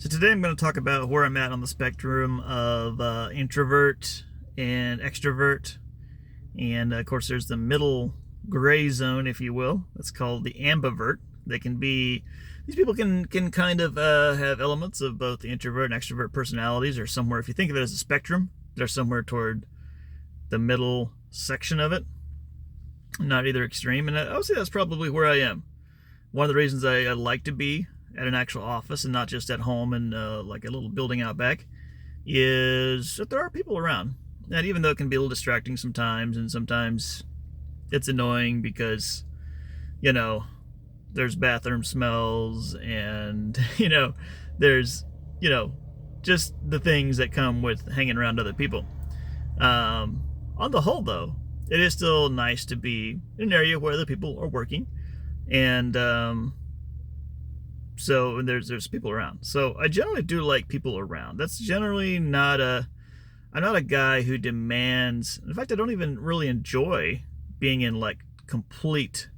So today I'm going to talk about where I'm at on the spectrum of introvert and extrovert. And of course, there's the middle gray zone, if you will. That's called the ambivert. These people can kind of have elements of both the introvert and extrovert personalities, or somewhere, if you think of it as a spectrum, they're somewhere toward the middle section of it, not either extreme. And I would say that's probably where I am. One of the reasons I like to be at an actual office and not just at home and like a little building out back is that there are people around. And even though it can be a little distracting sometimes, and sometimes it's annoying because, there's bathroom smells and, there's, just the things that come with hanging around other people. On the whole, though, it is still nice to be in an area where other people are working. And so there's people around. So I generally do like people around. That's generally I'm not a guy who demands. In fact, I don't even really enjoy being in like complete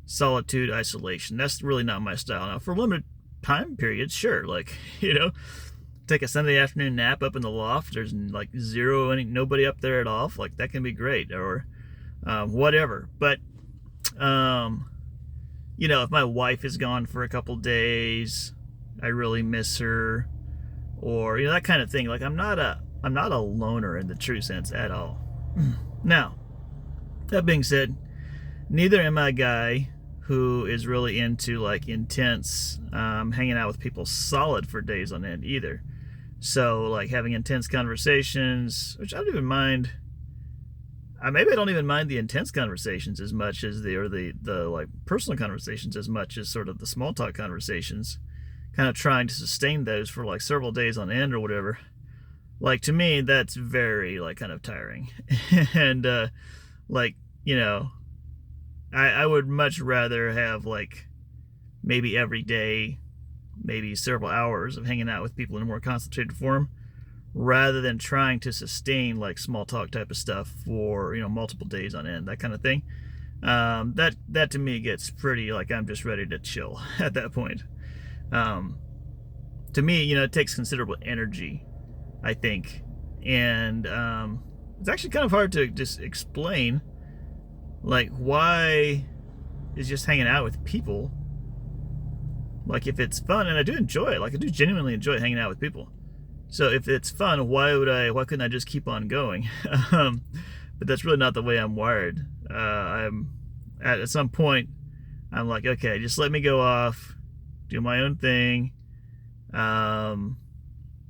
solitude, isolation. That's really not my style. Now, for limited time periods, sure. Like, take a Sunday afternoon nap up in the loft. There's like nobody up there at all. Like, that can be great, or whatever. But if my wife is gone for a couple days, I really miss her, or that kind of thing. Like, I'm not a loner in the true sense at all. Now, that being said, neither am I a guy who is really into like intense hanging out with people solid for days on end either. So like having intense conversations, which I don't even mind. Maybe I don't even mind the intense conversations as much as the like personal conversations as much as sort of the small talk conversations, kind of trying to sustain those for like several days on end or whatever. Like, to me, that's very like kind of tiring. And like, I would much rather have like maybe every day, maybe several hours of hanging out with people in a more concentrated form, rather than trying to sustain like small talk type of stuff for multiple days on end, that kind of thing. That to me gets pretty like I'm just ready to chill at that point. To me, it takes considerable energy, I think, and it's actually kind of hard to just explain like why is just hanging out with people, like, if it's fun, and I do enjoy it, like I do genuinely enjoy hanging out with people. So if it's fun, why couldn't I just keep on going? But that's really not the way I'm wired. I'm at some point, I'm like, okay, just let me go off, do my own thing. Let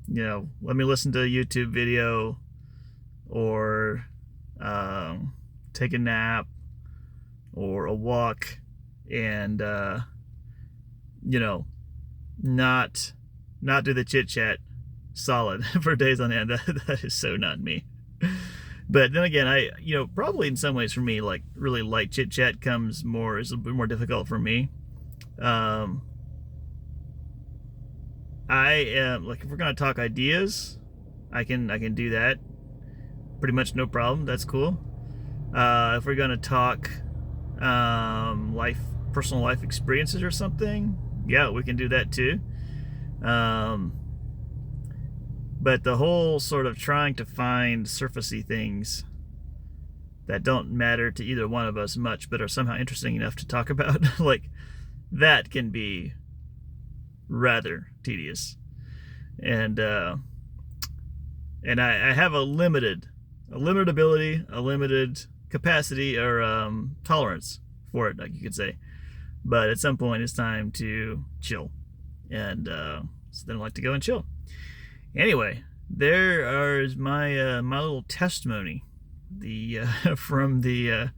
me listen to a YouTube video, or take a nap, or a walk, and not do the chit chat solid for days on end. That is so not me. But then again, I probably in some ways for me, like really light chit chat is a bit more difficult for me. I am like, if we're gonna talk ideas, I can do that pretty much no problem. That's cool. If we're gonna talk personal life experiences or something, yeah, we can do that too. But the whole sort of trying to find surfacey things that don't matter to either one of us much, but are somehow interesting enough to talk about, like, that can be rather tedious. And I have a limited ability, a limited capacity, or tolerance for it, like you could say. But at some point, it's time to chill, and so then I like to go and chill. Anyway, there is my my little testimony, from the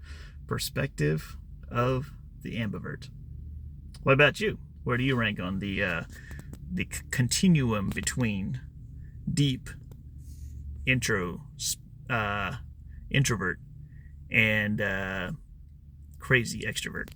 perspective of the ambivert. What about you? Where do you rank on the continuum between deep introvert and crazy extrovert?